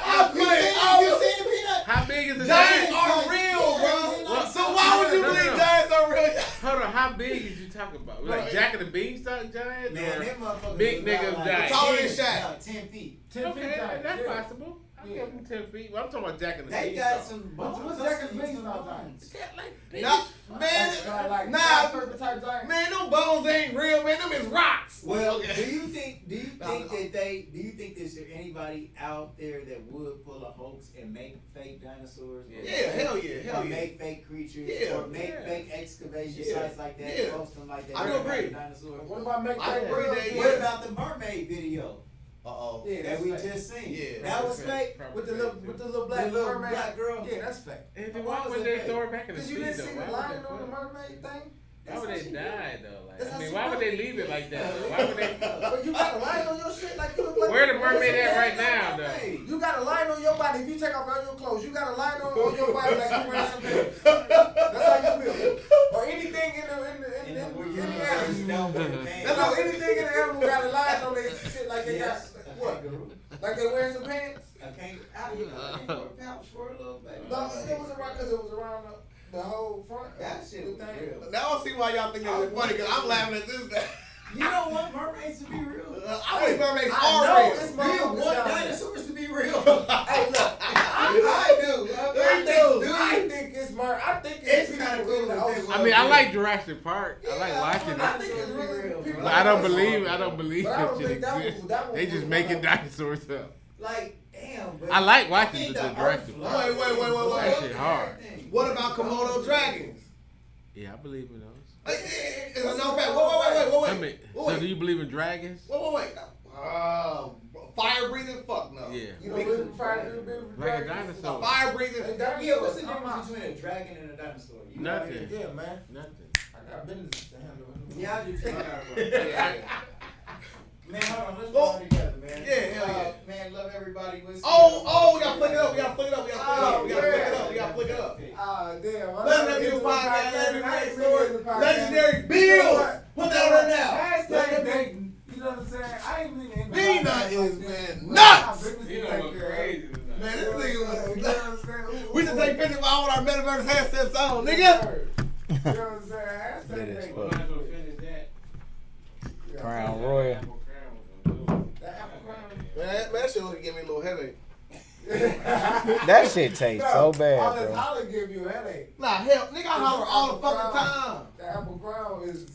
You seen the peanut? How big is the Giants giant? are real, bro. So why would you believe giants are real? Hold on, how big is you talking about? Like Jack and the Beanstalk giant? Man, Or them motherfuckers big was nigga about giant? Taller than 10, Shaq. no, 10 feet. 10 feet Okay, giant, that's yeah. possible. I give him 10 feet. Well, I'm talking about Jack and the They Beanstalk. got some bones. What's I've Jack and seen the some Beanstalk bones. That like big Nah, as man, Like nah, skyscraper type giant. man, them bones ain't real, man. Them is rocks. Well, do you think there's anybody out there that would pull a hoax and make fake dinosaurs? Yeah, hell yeah, hell Or yeah. make fake creatures, Yeah, or make yeah. fake excavation Yeah, sites like that, yeah. post them like that. I do agree. Dinosaurs. What about make I fake agree real? that- What about the mermaid video Uh-oh. Yeah, that that's we fake. just seen? Yeah, That was fake. With the little black The little mermaid. black girl. Yeah, that's fake. And Why why was would it they fake? throw her back in the Cause you sea didn't though? see the Why would lion they on the fuck? mermaid thing. Why would they die though? Like, That's I how mean, she why would was. they leave it like that? Why would they? But you got a lion on your shit like you look like. Where the mermaid at right now though? You got a line on your body. If you take off all your clothes, you got a line on your body like you wearing some pants. That's how you feel. Or anything in the animal. No, anything in the animal got a line on their shit like they got what? Like they wearing some pants? I can't for a pouch for a little baby. No, it was around because it was around the whole front. That shit was real. Now I don't see why y'all think it's funny, because I'm laughing at this guy. You don't want mermaids to be real. I believe mermaids I are know real. it's Do you motherfuckers want down there. dinosaurs to be real? Hey, look, I think it's I think It's people kinda in cool the that ocean. I mean, I like Jurassic Park. I like Yeah, watching I it. think it's really people But I don't like us. believe But I that don't shit think that exists. was They just making dinosaurs up. Like, damn. But I like watching think the Earth Jurassic flooded. Park. Wait. That shit hard. What about Komodo dragons? Yeah, I believe in those. It's a no fact. I mean, Wait. so do you believe in dragons? Wait. Fire breathing? Fuck no. Yeah. You know, living fire, Like a dinosaur. A fire breathing. Yeah, what's the difference between a dragon and a dinosaur? You know? Nothing. Yeah, man. Nothing. I got business to handle. Yeah, I do too. Yeah. Man, hold on, let's go all together, man. Yeah, hell yeah. Man, love everybody. We'll see Oh, you we gotta flick it up. We gotta flick it up. Ah, damn. Legendary View Podcast, Legendary Stories, Legendary Bills. Put that on there now. Hashtag, you know what I'm saying? I ain't even. Beanut is, man, nuts. You know what's crazy tonight. Man, this nigga You know was. what I'm saying? We should take pictures with all our metaverse headsets on, nigga. You know what I'm saying? That Hashtag. is that- fuck. Might as well finish that. Crown Royal. Apple Crown was gonna do it. That apple crown. Man, that shit would give me a little headache. That shit tastes so All bad, this bro. holler give you a headache. Nah, hell, nigga, I holler all the fucking time. The apple crown is